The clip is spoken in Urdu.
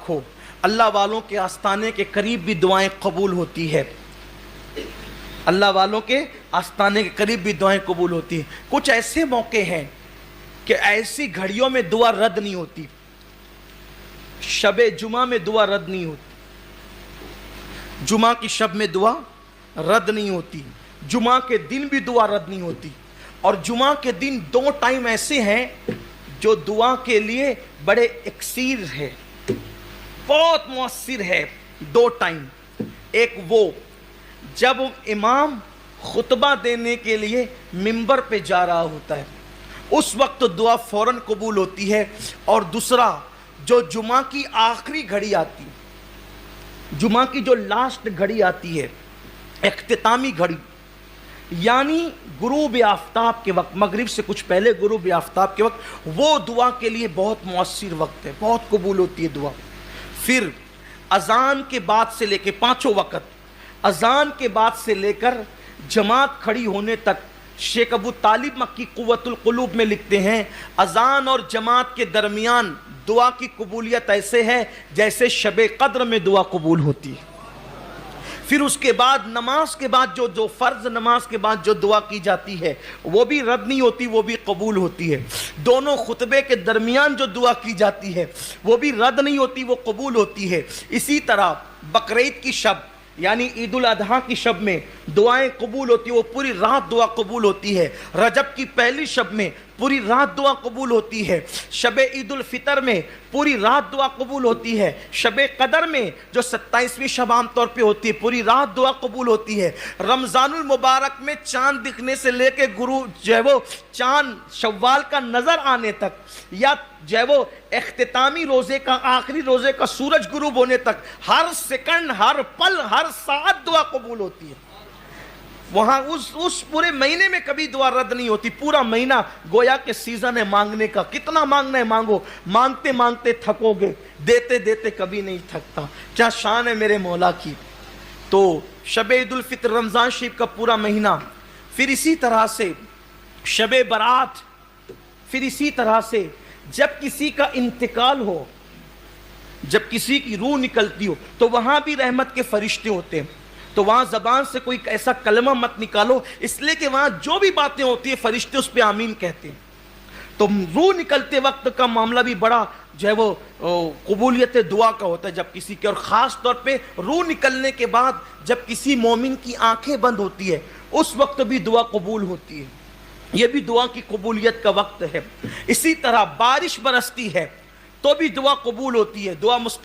رکھو، اللہ والوں کے آستانے کے قریب بھی دعائیں قبول ہوتی ہے، اللہ والوں کے آستانے کے قریب بھی دعائیں قبول ہوتی ہیں۔ کچھ ایسے موقع ہیں کہ ایسی گھڑیوں میں دعا رد نہیں ہوتی۔ شب جمعہ میں دعا رد نہیں ہوتی، جمعہ کی شب میں دعا رد نہیں ہوتی، جمعہ کے دن بھی دعا رد نہیں ہوتی۔ اور جمعہ کے دن 2 ٹائم ایسے ہیں جو دعا کے لیے بڑے اکسیر ہے، بہت مؤثر ہے۔ 2 ٹائم، ایک وہ جب امام خطبہ دینے کے لیے منبر پہ جا رہا ہوتا ہے، اس وقت دعا فوراً قبول ہوتی ہے، اور دوسرا جو جمعہ کی آخری گھڑی آتی ہے، جمعہ کی جو لاسٹ گھڑی آتی ہے، اختتامی گھڑی، یعنی غروب آفتاب کے وقت، مغرب سے کچھ پہلے غروب آفتاب کے وقت، وہ دعا کے لیے بہت مؤثر وقت ہے، بہت قبول ہوتی ہے دعا۔ پھر اذان کے بعد سے لے کے 5 وقت، اذان کے بعد سے لے کر جماعت کھڑی ہونے تک، شیخ ابو طالب مکی قوت القلوب میں لکھتے ہیں اذان اور جماعت کے درمیان دعا کی قبولیت ایسے ہے جیسے شب قدر میں دعا قبول ہوتی ہے۔ پھر اس کے بعد نماز کے بعد جو فرض نماز کے بعد جو دعا کی جاتی ہے وہ بھی رد نہیں ہوتی، وہ بھی قبول ہوتی ہے۔ دونوں خطبے کے درمیان جو دعا کی جاتی ہے وہ بھی رد نہیں ہوتی، وہ قبول ہوتی ہے۔ اسی طرح بقرعید کی شب یعنی عید الاضحیٰ کی شب میں دعائیں قبول ہوتی ہیں، وہ پوری رات دعا قبول ہوتی ہے۔ رجب کی پہلی شب میں پوری رات دعا قبول ہوتی ہے۔ شب عید الفطر میں پوری رات دعا قبول ہوتی ہے۔ شب قدر میں جو 27ویں شب عام طور پہ ہوتی ہے پوری رات دعا قبول ہوتی ہے۔ رمضان المبارک میں چاند دکھنے سے لے کے جو ہے وہ چاند شوال کا نظر آنے تک، یا جو ہے وہ اختتامی روزے کا آخری روزے کا سورج غروب ہونے تک، ہر سیکنڈ، ہر پل، ہر ساعت دعا قبول ہوتی ہے۔ وہاں اس پورے مہینے میں کبھی دعا رد نہیں ہوتی۔ پورا مہینہ گویا کہ سیزن ہے مانگنے کا، کتنا مانگنا ہے مانگو، مانگتے مانگتے تھکو گے، دیتے دیتے کبھی نہیں تھکتا۔ کیا شان ہے میرے مولا کی۔ تو شب عید الفطر، رمضان شریف کا پورا مہینہ، پھر اسی طرح سے شب برات، پھر اسی طرح سے جب کسی کا انتقال ہو، جب کسی کی روح نکلتی ہو تو وہاں بھی رحمت کے فرشتے ہوتے ہیں، تو وہاں زبان سے کوئی ایسا کلمہ مت نکالو، اس لیے کہ وہاں جو بھی باتیں ہوتی ہیں فرشتے اس پہ آمین کہتے ہیں۔ تو روح نکلتے وقت کا معاملہ بھی بڑا جو ہے وہ قبولیت دعا کا ہوتا ہے جب کسی کے، اور خاص طور پہ روح نکلنے کے بعد جب کسی مومن کی آنکھیں بند ہوتی ہے اس وقت بھی دعا قبول ہوتی ہے، یہ بھی دعا کی قبولیت کا وقت ہے۔ اسی طرح بارش برستی ہے تو بھی دعا قبول ہوتی ہے، دعا